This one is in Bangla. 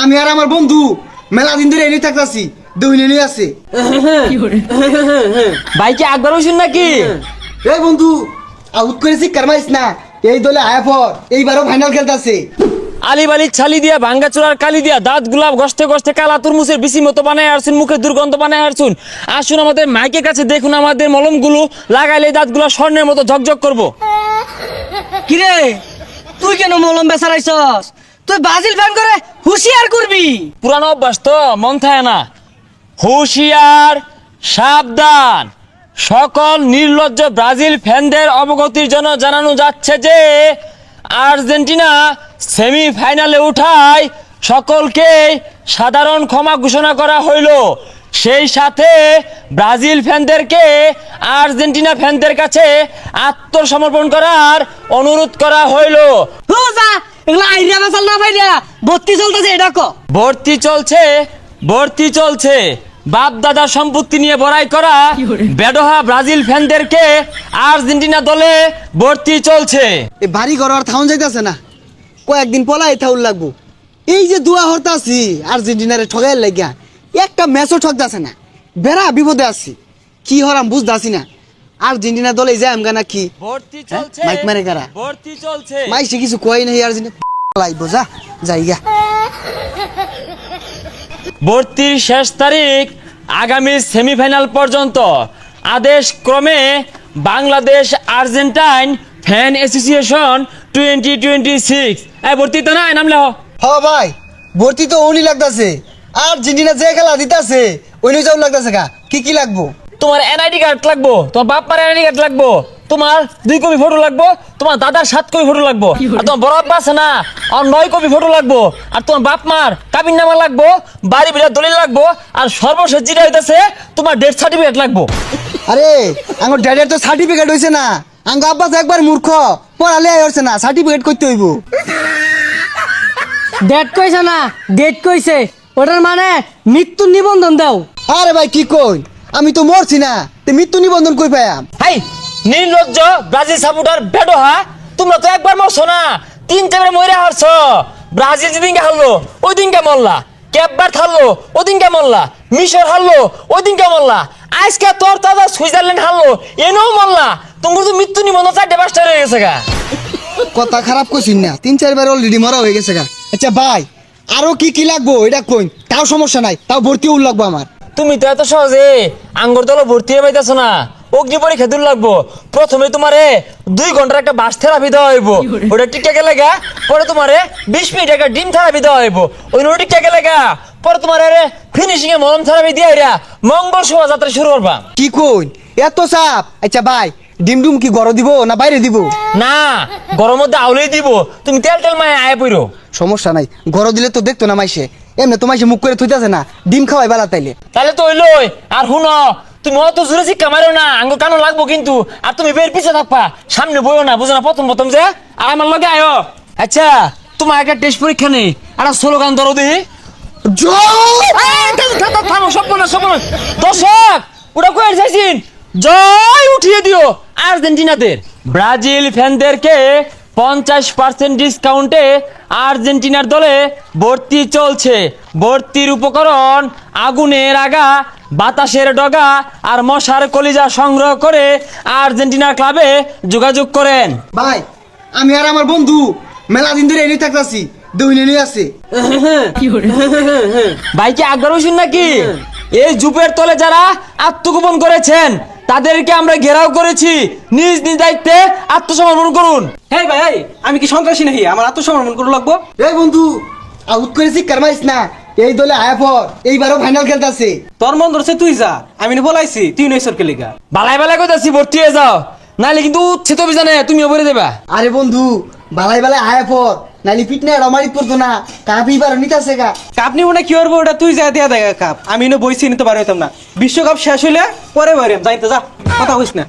আমি আর আমার বন্ধু মেলা দিন ধরে এনে থাকতাছি দুইনে নিয়ে আছে। ভাই কি একবার হইছেন নাকি? এই বন্ধু আউট করেছি কারমাইস না, এই দলে আয়া পর এইবারও ফাইনাল খেলতাছে। আলি বালি ছালি দিয়া ভাঙ্গা চোরার কালি দিয়া দাঁত গুলাব গস্তে গস্তে কালা তুরমুসের বিসি মতো বানায় আসুন, মুখে দুর্গন্ধ বানায় আসুন। আসুন আমাদের মাইকের কাছে দেখুন আমাদের মলমগুলো লাগাইলে দাঁতগুলো স্বর্ণের মতো ঝকঝক করবো। কিরে তুই কেন মলম বেচারাইছস? তুই ব্রাজিল ফ্যান করে হুঁশিয়ার করবি। পুরানো অভ্যাস তো মন থাকে না। হুঁশিয়ার সাবধান, সকল নির্লজ্জ ব্রাজিল ফ্যানদের অবগতির জন্য জানানো যাচ্ছে যে আর্জেন্টিনা সেমিফাইনালে উঠায় সকলকে সাধারণ ক্ষমা ঘোষণা করা হইল। সেই সাথে ব্রাজিল ফ্যানদেরকে আর্জেন্টিনা ফ্যানদের কাছে আত্মসমর্পণ করার অনুরোধ করা হইল। এগুলা আইডিয়া বাসাল না ভাইরা ভর্তি চলতেছে, এটা কো ভর্তি চলছে বাপ দাদার সম্পত্তি নিয়ে বড়াই করা বেডোহা ব্রাজিল ফ্যানদেরকে আর্জেন্টিনা দলে ভর্তি চলছে। এই বাড়ি ঘর আর থাউন যাইতাছে না, কয়েকদিন পলাই থাউল লাগবো। এই যে দুয়া হরতাছি আর্জেন্টিনারে ঠগাইল লাগিয়া একটা ম্যাচও ঠকতাছে না, বেড়া বিপদে আছি। কি হরাম বুঝতাছি না, আর্জেন্টিনা দলে যাই আমগা না কি ভর্তি চলছে মাইক মারে কারা ভর্তি চলছে। মাইসে কিছু কই নাই আর্জেন্টিনা লাইবো যা যাইগা। ভর্তির শেষ তারিখ আগামী সেমিফাইনাল পর্যন্ত। আদেশ ক্রমে বাংলাদেশ আর্জেন্টাইন ফ্যান অ্যাসোসিয়েশন 2026। ভর্তি তো না নামলে হ ভাই ভর্তি তো উনি লাগতাছে, আর্জেন্টিনা যে খেলা দিতাছে ওই যাও লাগতাছে গা। কি কি লাগবো? তোমার এনআইডি কার্ড লাগবো, তোমার বাপ্পার এনআইডি কার্ড লাগবো, তোমার 2 কপি ফটো লাগবো, তোমার দাদার 7 কপি ফটো লাগবো, আর তোমার বড় আব্বা আছে না আর 9 কপি ফটো লাগবো, আর তোমার বাপ মার কাবিন নামা লাগবো, বাড়ি বিলার দলিল লাগবো, আর সর্বশেষ যেটা হইতাছে তোমার ডেথ সার্টিফিকেট লাগবো। আরে আঙ্গুর ড্যাডের তো সার্টিফিকেট হইছে না, আঙ্গ আব্বা তো একবার মূর্খ, পড়ালে হইছে না, সার্টিফিকেট করতে হইব। ডেট কইছে না, ডেট কইছে, ওটার মানে মৃত্যু নিবন্ধন দাও। আরে ভাই কি কই, আমি তো মরছি না, তে মৃত্যু নিবন্ধন কই পাইয়াম? হাই নির্লজ্জ ব্রাজিল সাপোর্টার বেডোহা, তোমরা তো একবার মরছো না, 3 মরে হারছো। ব্রাজিল যেদিনকে হারলো ওই দিনকে মরলা, ক্যাপবার হারলো ওই দিনকে মরলা, মিশর হারলো ওই দিনকে মরলা, আজকে তোর দাদা সুইজারল্যান্ড হারলো এনেও মরলা। তোমার তো মৃত্যু নিবন্ধন 4-5টা হয়ে গেছে গা। কথা খারাপ কইছিস না, 3-4 বার অলরেডি মরা হয়ে গেছে গা। আচ্ছা ভাই আরো কি কি লাগবো এটা কই, তাও সমস্যা নাই, তাও ভর্তি উল লাগবো আমার। তুমি তো এত সহজে আঙ্গুর দল ভর্তি হয়ে পাইতেছো না, অগ্নি পরীক্ষা দূর লাগবো। প্রথমে তোমারে 2 ঘন্টার একটা বাস থেরাপি দেওয়া হইব, ওটা টিকা লাগা। পরে তোমারে 20 মিনিট একটা ডিম থেরাপি দেওয়া হইব, ওই টিকা লাগা। পরে তোমার ফিনিশিং এ মলম থেরাপি দিয়ে মঙ্গল শোভাযাত্রা শুরু করবা। কি কই এত চাপ? আচ্ছা ভাই ডিম ডুম কি ঘর দিব না বাইরে দিব? না গরম মধ্যে আউলেই দিব, তুমি তেল তেল মায়ে আয় পইরো। সমস্যা নাই, ঘর দিলে তো দেখতো না মাইসে, এমনি তো মাইসে মুখ করে থইতাছে না, ডিম খাওয়াই বেলা তাইলে। তাহলে তো হইলই। আর শুনো তুমি অত জোরে শিক্ষা মারো না, আঙ্গুর কানো লাগবো কিন্তু। আর তুমি বের পিছে থাকবা, সামনে বইও না, বুঝো না? প্রথম যে আর আমার লগে আয়ো। আচ্ছা তোমার একটা টেস্ট পরীক্ষা নেই, একটা স্লোগান ধরো দিই। দর্শক ওটা কয়ে চাইছিন জয় উঠিয়ে দিও আর্জেন্টিনাদের। ব্রাজিল ফ্যানদেরকে 50% ডিসকাউন্টে আর্জেন্টিনার দলে ভর্তি চলছে। ভর্তির উপকরণ আগুনের আগা, বাতাসের ডগা আর মশার কলিজা সংগ্রহ করে আর্জেন্টিনা ক্লাবে যোগাযোগ করেন। ভাই আমি আর আমার বন্ধু মেলা দিন ধরে এনে থাকতাছি দুইনে নিয়ে আছে। ভাই কি একবার হইছেন নাকি? এই জুপের তলে যারা আত্মগোপন করেছেন তাদেরকে আমরা ঘেরাও করেছি, নিজ নিজ দায়িত্বে আত্মসমর্পণ করুন। হেই ভাই, আমি কি সন্ত্রাসী নাকি আমার আত্মসমর্পণ করে লাগবো? এই বন্ধু আউট করেছি কারমাইস না, এই দলে আয়া পর এইবারও ফাইনাল খেলতাছে। তোর মন ধরছে তুই যা, আমি না বলাইছি তুই নইসর কে লিগা। বালাই বালাই কইতাছি ভর্তি হয়ে যাও, নাহলে কিন্তু উচ্ছেদ অভিযানে তুমিও বলে দেবা। আরে বন্ধু বালাই বালাই আয়া পর নাইলে পিটনে রমারি পড়তো না, কাপি বার নিতাছে গা। কাপ নিব না কি করবো, ওটা তুই যা দিয়া দেখা কাপ, আমি না বইছি নিতে পারি হইতাম না। বিশ্বকাপ শেষ হইলে পরে বাইরে যাইতে যা, কথা কইস না।